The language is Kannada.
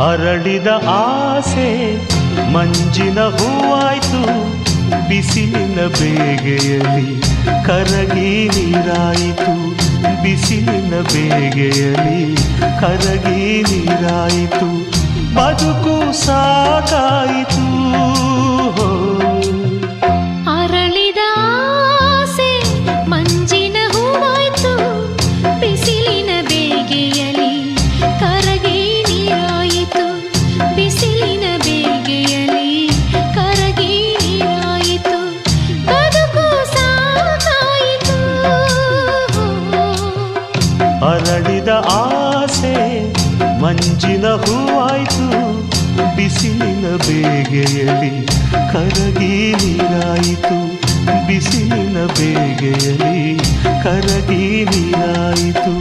ಅರಳಿದ ಆಸೆ ಮಂಜಿನ ಹೂವಾಯ್ತು, ಬಿಸಿಲಿನ ಬೇಗೆಯಲ್ಲಿ ಕರಗಿ ನೀರಾಯಿತು. ಬಿಸಿಲಿನ ಬೇಗೆಯಲ್ಲಿ ಕರಗಿ ನೀರಾಯಿತು, ಬದುಕು ಸಾಕಾಯಿತು. ಅರಳಿದ ಆಸೆ ಮಂಜಿನ ಹೂವಾಯ್ತು, ಬಿಸಿಲಿನ ಬೇಗೆಯಲ್ಲಿ ಕರಗಿ ನೀರಾಯಿತು. ಬಿಸಿಲಿನ ಬೇಗೆಯಲ್ಲಿ ಕರಗಿ ನೀರಾಯಿತು, ಬದುಕು ಸಾಕಾಯಿತು. ಅರಳಿದ ಆಸೆ ಮಂಜಿನ ಹೂವಾಯ್ತು, ಬಿಸಿಲಿನ ಬೇಗೆಯಲ್ಲಿ ಕರಗಿ ನೀರಾಯಿತು. ಬಿಸಿಲಿನ ಬೇಗೆಯಲ್ಲಿ ಕರಗಿ ನೀರಾಯಿತು.